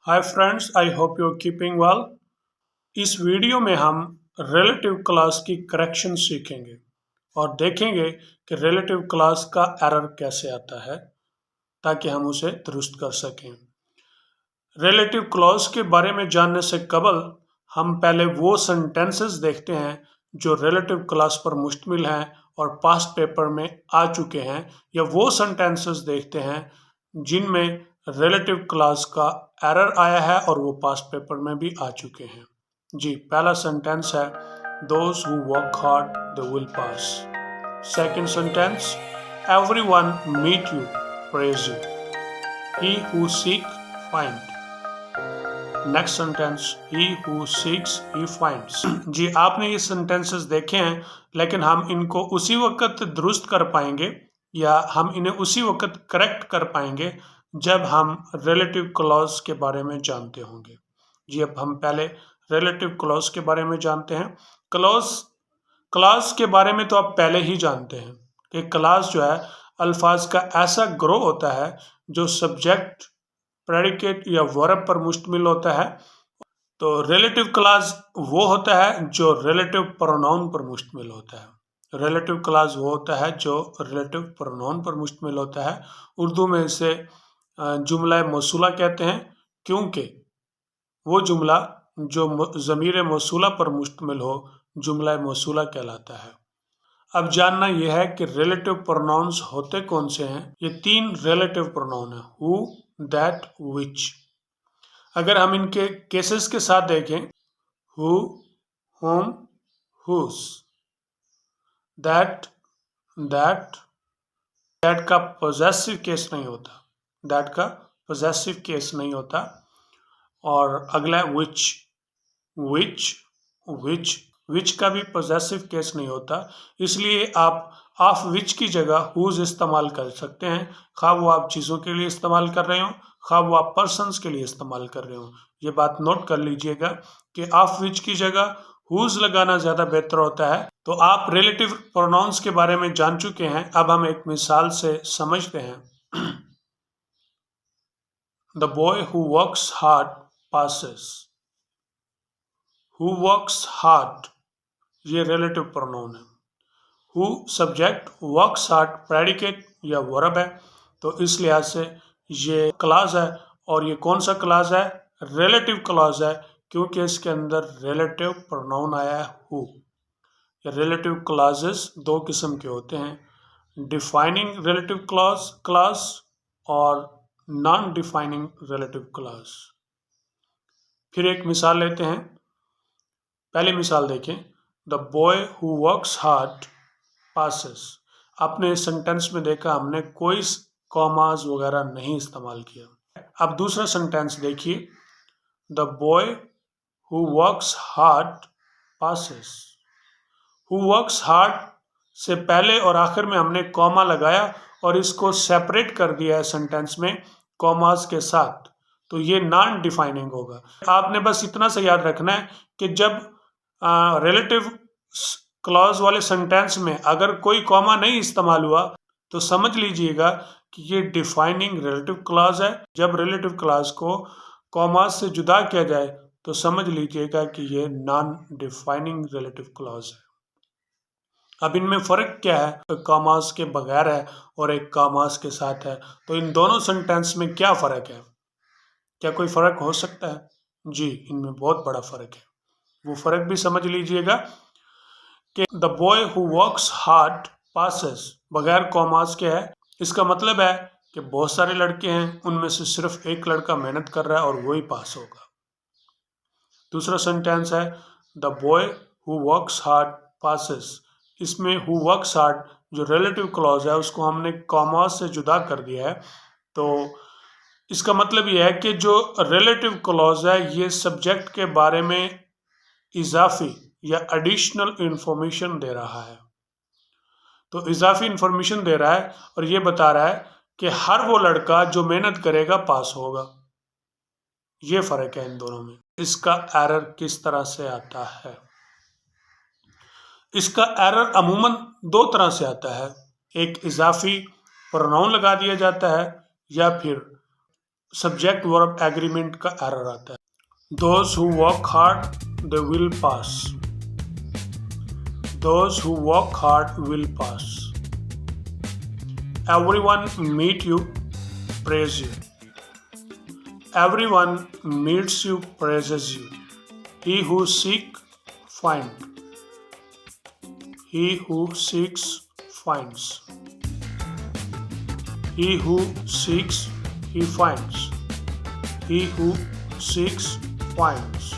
Hi friends, I hope you are keeping well. इस video में हम रिलेटिव क्लॉज की करेक्शन सीखेंगे और देखेंगे कि रिलेटिव क्लॉज का एरर कैसे आता है ताकि हम उसे दुरुस्त कर सकें। रिलेटिव क्लॉज के बारे में जानने से कबल हम पहले वो सेंटेंसेस देखते हैं जो रिलेटिव क्लॉज पर मुश्तमिल हैं और पास्ट पेपर में आ चुके हैं, या वो सेंटेंसेस देखते हैं जिनमें रिलेटिव क्लॉज का एरर आया है और वो पास्ट पेपर में भी आ चुके हैं। जी, पहला सेंटेंस है those who work hard they will pass. Second sentence everyone meet you praise you, he who seek find. Next sentence he who seeks he finds. जी, आपने ये सेंटेंसेस देखे हैं, लेकिन हम इनको उसी वक्त दुरुस्त कर पाएंगे या हम इन्हें उसी वक्त करेक्ट कर पाएंगे जब हम रिलेटिव क्लॉज के बारे में जानते होंगे। जी, अब हम पहले रिलेटिव क्लॉज के बारे में जानते हैं। क्लॉज के बारे में तो आप पहले ही जानते हैं कि क्लॉज जो है अल्फाज का ऐसा ग्रोह होता है जो सब्जेक्ट, प्रेडिकेट या वर्ब पर मुश्तमिल होता है। तो रिलेटिव क्लॉज वो होता है जो रिलेटिव प्रोनाउन पर मुश्तमिल होता है। रिलेटिव क्लॉज वो होता है जो रिलेटिव प्रोनाउन पर मुश्तमिल होता है। उर्दू में इसे जुमला मौसूला कहते हैं, क्योंकि वो जुमला जो ज़मीर मौसूला पर मुश्तमिल हो जुमला मौसूला कहलाता है। अब जानना यह है कि रिलेटिव प्रोनाउंस होते कौन से हैं। ये तीन रिलेटिव प्रोनाउन हैं, हु, दैट, विच। अगर हम इनके केसेस के साथ देखें, who, whom, whose, that, that का पोजेसिव केस नहीं होता, दैट का पोजेसिव केस नहीं होता। और अगला है विच, विच का भी पोजेसिव केस नहीं होता। इसलिए आप ऑफ विच की जगह हुज इस्तेमाल कर सकते हैं, खा वो आप चीज़ों के लिए इस्तेमाल कर रहे हो, खा वो आप पर्सन्स के लिए इस्तेमाल कर रहे हो। ये बात नोट कर लीजिएगा कि ऑफ विच की जगह हुज लगाना ज़्यादा बेहतर होता है। तो आप रिलेटिव प्रोनाउंस के बारे में जान चुके हैं। अब हम एक मिसाल से समझते हैं। The boy who works hard passes. Who works hard ये रिलेटिव प्रोनाउन है। Who subject, works hard predicate या वर्ब है। तो इस लिहाज से ये क्लॉज है, और ये कौन सा क्लॉज है? रिलेटिव क्लॉज है, क्योंकि इसके अंदर रिलेटिव प्रोनाउन आया है हु। रिलेटिव क्लॉजेस दो किस्म के होते हैं, डिफाइनिंग रिलेटिव क्लॉज और नॉन डिफाइनिंग रिलेटिव क्लॉज। फिर एक मिसाल लेते हैं। पहली मिसाल देखें, the boy who works hard passes. आपने इस सेंटेंस में देखा हमने कोई कॉमास वगैरह नहीं इस्तेमाल किया। अब दूसरा सेंटेंस देखिए, the boy who works hard passes. Who works hard से पहले और आखिर में हमने कॉमा लगाया और इसको सेपरेट कर दिया है सेंटेंस में कॉमास के साथ, तो ये नॉन डिफाइनिंग होगा। आपने बस इतना सा याद रखना है कि जब रिलेटिव क्लॉज वाले सेंटेंस में अगर कोई कॉमा नहीं इस्तेमाल हुआ तो समझ लीजिएगा कि ये डिफाइनिंग रिलेटिव क्लॉज है। जब रिलेटिव क्लॉज को कॉमास से जुदा किया जाए तो समझ लीजिएगा कि ये नॉन डिफाइनिंग रिलेटिव क्लॉज है। अब इनमें फ़र्क क्या है? एक कॉमास के बगैर है और एक कॉमास के साथ है, तो इन दोनों सेंटेंस में क्या फ़र्क है? क्या कोई फ़र्क हो सकता है? जी, इनमें बहुत बड़ा फ़र्क है। वो फ़र्क भी समझ लीजिएगा कि the boy who works hard passes बगैर कॉमास के है। इसका मतलब है कि बहुत सारे लड़के हैं, उनमें से सिर्फ एक लड़का मेहनत कर रहा है और वही पास होगा। दूसरा सेंटेंस है the boy who works hard passes. इसमें हु वर्क्स हार्ड जो रिलेटिव क्लॉज है उसको हमने कॉमास से जुदा कर दिया है। तो इसका मतलब यह है कि जो रिलेटिव क्लॉज है ये सब्जेक्ट के बारे में इजाफी या एडिशनल इंफॉर्मेशन दे रहा है। तो इजाफी इंफॉर्मेशन दे रहा है और ये बता रहा है कि हर वो लड़का जो मेहनत करेगा पास होगा। ये फ़र्क है इन दोनों में। इसका एरर किस तरह से आता है? इसका एरर अमूमन दो तरह से आता है। एक इजाफी प्रोनाउन लगा दिया जाता है, या फिर सब्जेक्ट वर्ब एग्रीमेंट का एरर आता है। Those who work hard they will pass, those who work hard will pass. Everyone meet you praise you, everyone meets you praises you। he who seek find, he who seeks finds, he who seeks he finds, he who seeks finds।